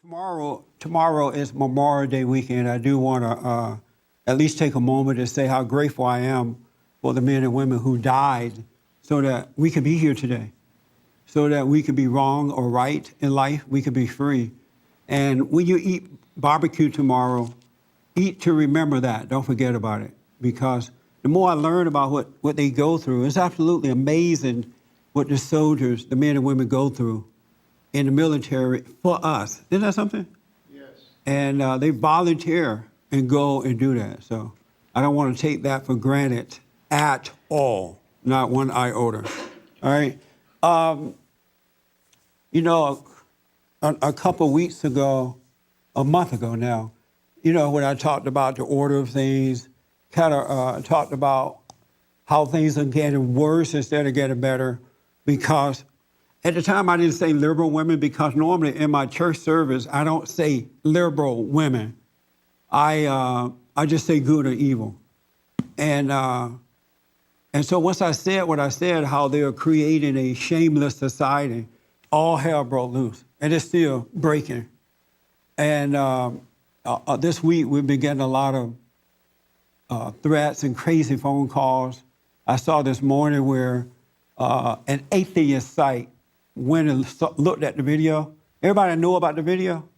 Tomorrow is Memorial Day weekend. I do want to at least take a moment to say how grateful I am for the men and women who died so that we could be here today, so that we could be wrong or right in life, we could be free. And when you eat barbecue tomorrow, eat to remember that. Don't forget about it. Because the more I learn about what they go through, it's absolutely amazing what the soldiers, the men and women go through in the military for us. Isn't that something? Yes. And they volunteer and go and do that. So I don't want to take that for granted at all, not one iota. All right? A couple weeks ago, a month ago now, when I talked about the order of things, kind of talked about how things are getting worse instead of getting better, because at the time I didn't say liberal women, because normally in my church service, I don't say liberal women. I just say good or evil. And so once I said what I said, how they are creating a shameless society, all hell broke loose, and it's still breaking. And this week we've been getting a lot of threats and crazy phone calls. I saw this morning where an atheist site went and looked at the video. Everybody know about the video?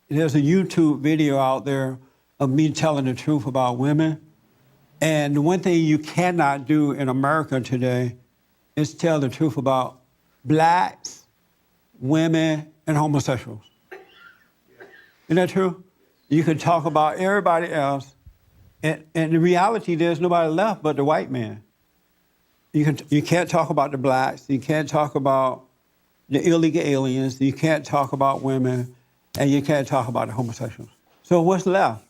There's a YouTube video out there of me telling the truth about women. And the one thing you cannot do in America today is tell the truth about blacks, women, and homosexuals. Isn't that true? You can talk about everybody else, and the reality, there's nobody left but the white man. You can't talk about the blacks, you can't talk about the illegal aliens, you can't talk about women, and you can't talk about the homosexuals. So what's left?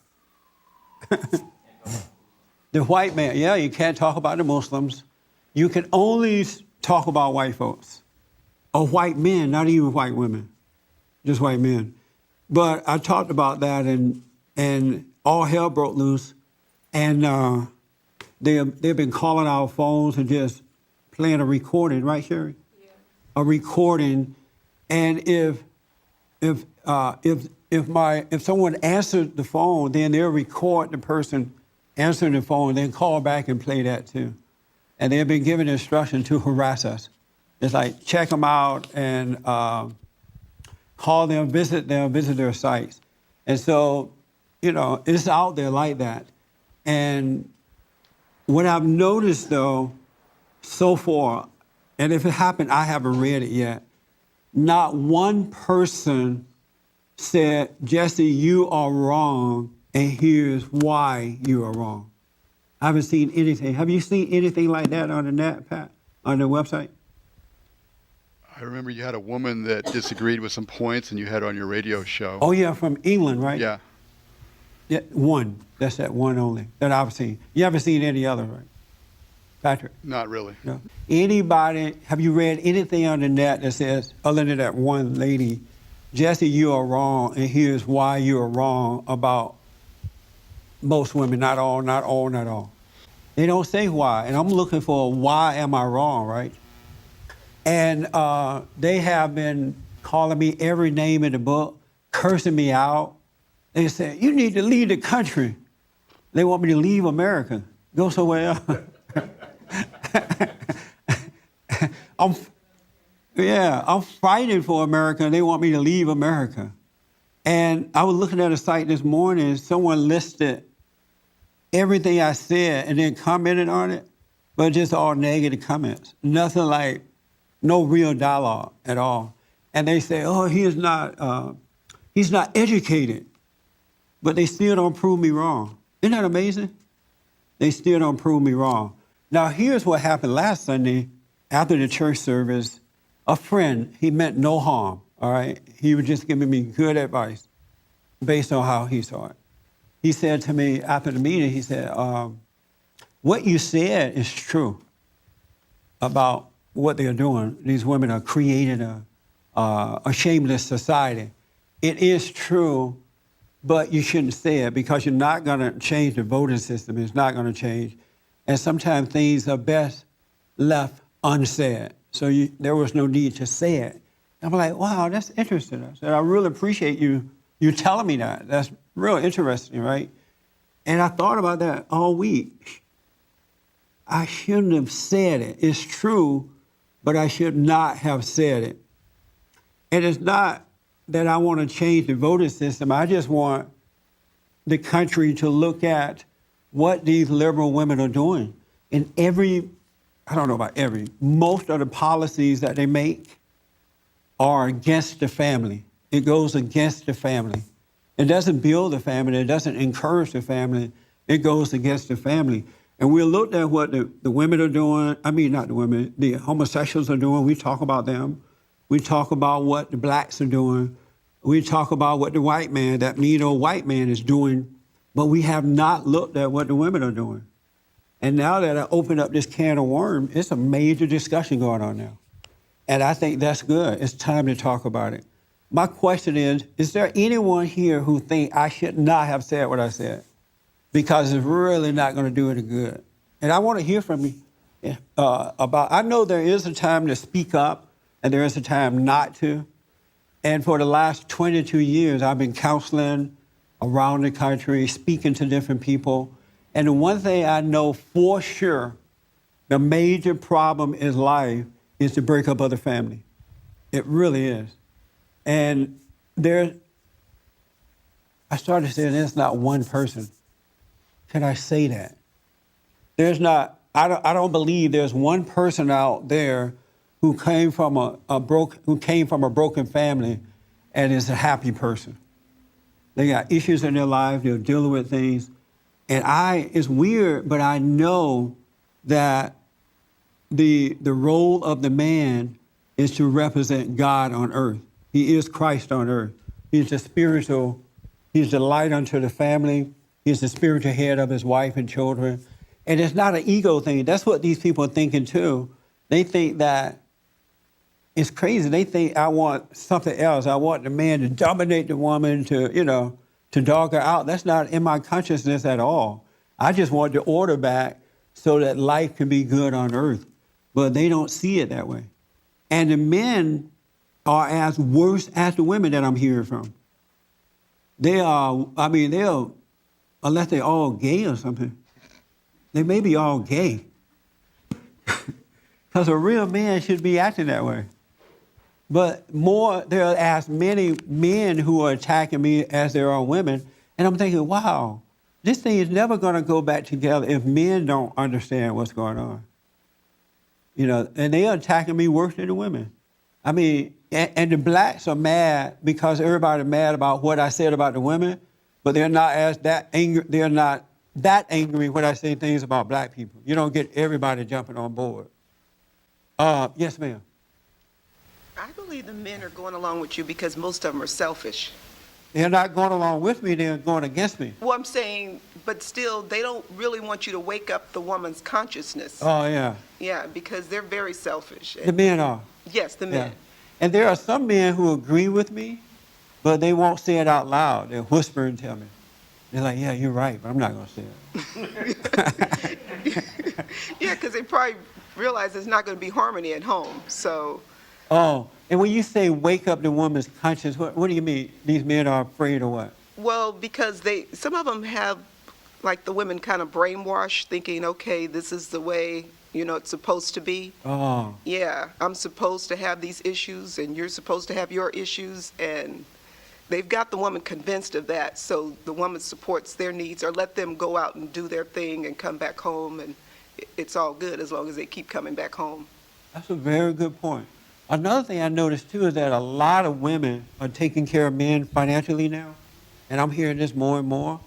The white man. Yeah, you can't talk about the Muslims. You can only talk about white folks, or white men, not even white women, just white men. But I talked about that, and all hell broke loose, and they've been calling our phones and just playing a recording, right, Sherry? Yeah. A recording, and if someone answered the phone, then they'll record the person answering the phone, then call back and play that too. And they've been given instruction to harass us. It's like check them out and call them, visit their sites. And so, it's out there like that. And what I've noticed, though, so far, and if it happened, I haven't read it yet, not one person said, Jesse, you are wrong, and here's why you are wrong. I haven't seen anything. Have you seen anything like that on the net, Pat, on the website? I remember you had a woman that disagreed with some points and you had on your radio show. Oh, yeah, from England, right? Yeah. Yeah, one. That's that one only that I've seen. You haven't seen any other, right? Patrick? Not really. No. Anybody, have you read anything on the net that says, other than that one lady, Jesse, you are wrong, and here's why you are wrong about most women, not all, not all, not all. They don't say why, and I'm looking for why am I wrong, right? And they have been calling me every name in the book, cursing me out. They say, you need to leave the country. They want me to leave America, go somewhere else. I'm fighting for America, and they want me to leave America. And I was looking at a site this morning, someone listed everything I said and then commented on it, but just all negative comments. Nothing like, no real dialogue at all. And they say, oh, he's not educated, but they still don't prove me wrong. Isn't that amazing? They still don't prove me wrong. Now, here's what happened last Sunday after the church service. A friend, he meant no harm, all right? He was just giving me good advice based on how he saw it. He said to me after the meeting, he said, what you said is true about what they're doing. These women are creating a shameless society. It is true, but you shouldn't say it because you're not going to change the voting system. It's not going to change. And sometimes things are best left unsaid. So there was no need to say it. I'm like, wow, that's interesting. I said, I really appreciate you telling me that. That's real interesting, right? And I thought about that all week. I shouldn't have said it. It's true, but I should not have said it. And it's not that I want to change the voting system. I just want the country to look at what these liberal women are doing. And I don't know about most of the policies that they make are against the family. It goes against the family. It doesn't build the family. It doesn't encourage the family. It goes against the family. And we looked at what the women are doing. I mean, not the women, the homosexuals are doing. We talk about them. We talk about what the blacks are doing. We talk about what the white man, that mean old white man, is doing. But we have not looked at what the women are doing. And now that I opened up this can of worms, it's a major discussion going on now. And I think that's good. It's time to talk about it. My question is there anyone here who think I should not have said what I said? Because it's really not going to do any good. And I want to hear from you I know there is a time to speak up and there is a time not to. And for the last 22 years, I've been counseling around the country, speaking to different people. And the one thing I know for sure, the major problem in life is the breakup of the family. It really is. And I started saying there's not one person. Can I say that? I don't believe there's one person out there who came from a broken family and is a happy person. They got issues in their life, they're dealing with things. And it's weird, but I know that the role of the man is to represent God on earth. He is Christ on earth. He's he's the light unto the family. He's the spiritual head of his wife and children. And it's not an ego thing. That's what these people are thinking too. They think that it's crazy. They think I want something else. I want the man to dominate the woman, to dog her out. That's not in my consciousness at all. I just want the order back so that life can be good on earth. But they don't see it that way. And the men are as worse as the women that I'm hearing from. They'll, unless they're all gay or something, they may be all gay. Because a real man should be acting that way. But there are as many men who are attacking me as there are women. And I'm thinking, wow, this thing is never going to go back together if men don't understand what's going on. And they are attacking me worse than the women. I mean, and the blacks are mad because everybody's mad about what I said about the women, but they're not that angry. They're not that angry when I say things about black people. You don't get everybody jumping on board. Yes, ma'am. I believe the men are going along with you because most of them are selfish. They're not going along with me, they're going against me. Well, I'm saying, but still, they don't really want you to wake up the woman's consciousness. Oh, yeah. Yeah, because they're very selfish. The men are. Yes, the men. Yeah. And there are some men who agree with me, but they won't say it out loud. They'll whisper and tell me. They're like, yeah, you're right, but I'm not going to say it. Yeah, because they probably realize there's not going to be harmony at home, so. Oh, and when you say wake up the woman's conscience, what do you mean? These men are afraid of what? Well, because some of them have, like, the women kind of brainwashed, thinking, okay, this is the way, it's supposed to be. Oh. Yeah, I'm supposed to have these issues, and you're supposed to have your issues, and they've got the woman convinced of that, so the woman supports their needs, or let them go out and do their thing and come back home, and it's all good as long as they keep coming back home. That's a very good point. Another thing I noticed, too, is that a lot of women are taking care of men financially now, and I'm hearing this more and more.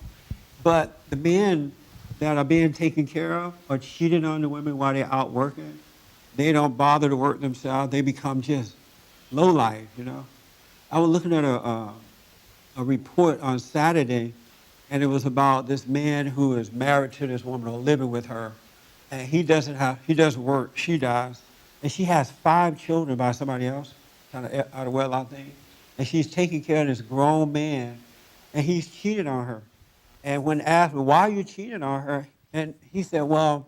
But the men that are being taken care of are cheating on the women while they're out working. They don't bother to work themselves. They become just lowlife, I was looking at a report on Saturday, and it was about this man who is married to this woman or living with her, and he doesn't work, she does. And she has 5 children by somebody else, kind of out of wedlock thing. And she's taking care of this grown man, and he's cheating on her. And when asked, well, why are you cheating on her? And he said, well,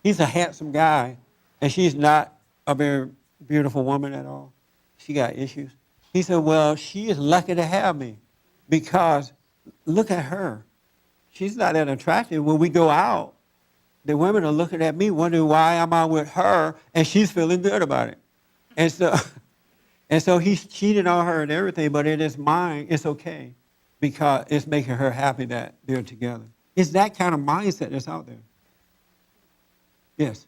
he's a handsome guy, and she's not a very beautiful woman at all. she got issues. He said, well, she is lucky to have me because look at her. She's not that attractive. When we go out, the women are looking at me, wondering why I'm out with her, and she's feeling good about it. And so, and so he's cheating on her and everything, but in his mind, it's okay because it's making her happy that they're together. It's that kind of mindset that's out there. Yes.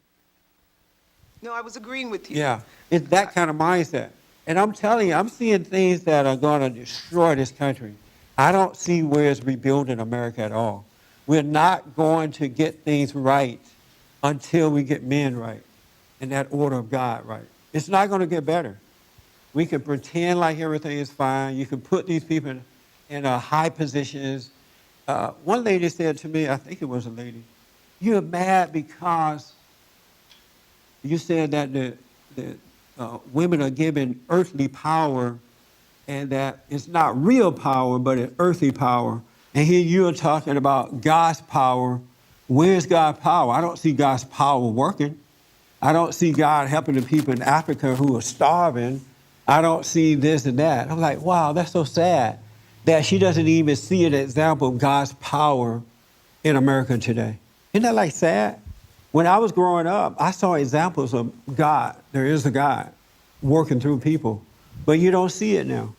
No, I was agreeing with you. Yeah, it's that kind of mindset. And I'm telling you, I'm seeing things that are going to destroy this country. I don't see where it's rebuilding America at all. We're not going to get things right until we get men right and that order of God right. It's not going to get better. We can pretend like everything is fine. You can put these people in high positions. One lady said to me, I think it was a lady, you're mad because you said that the women are given earthly power and that it's not real power, but it's earthly power. And here you're talking about God's power. Where's God's power? I don't see God's power working. I don't see God helping the people in Africa who are starving. I don't see this and that. I'm like, wow, that's so sad that she doesn't even see an example of God's power in America today. Isn't that like sad? When I was growing up, I saw examples of God. There is a God working through people, but you don't see it now.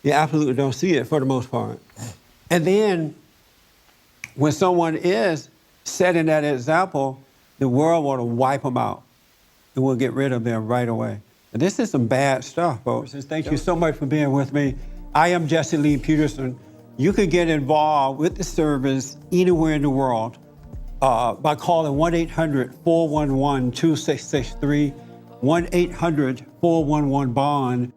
You absolutely don't see it for the most part. And then when someone is setting that example, the world want to wipe them out. It will get rid of them right away. And this is some bad stuff, folks. And thank you so much for being with me. I am Jesse Lee Peterson. You can get involved with the service anywhere in the world by calling 1-800-411-2663, 1-800-411-BOND.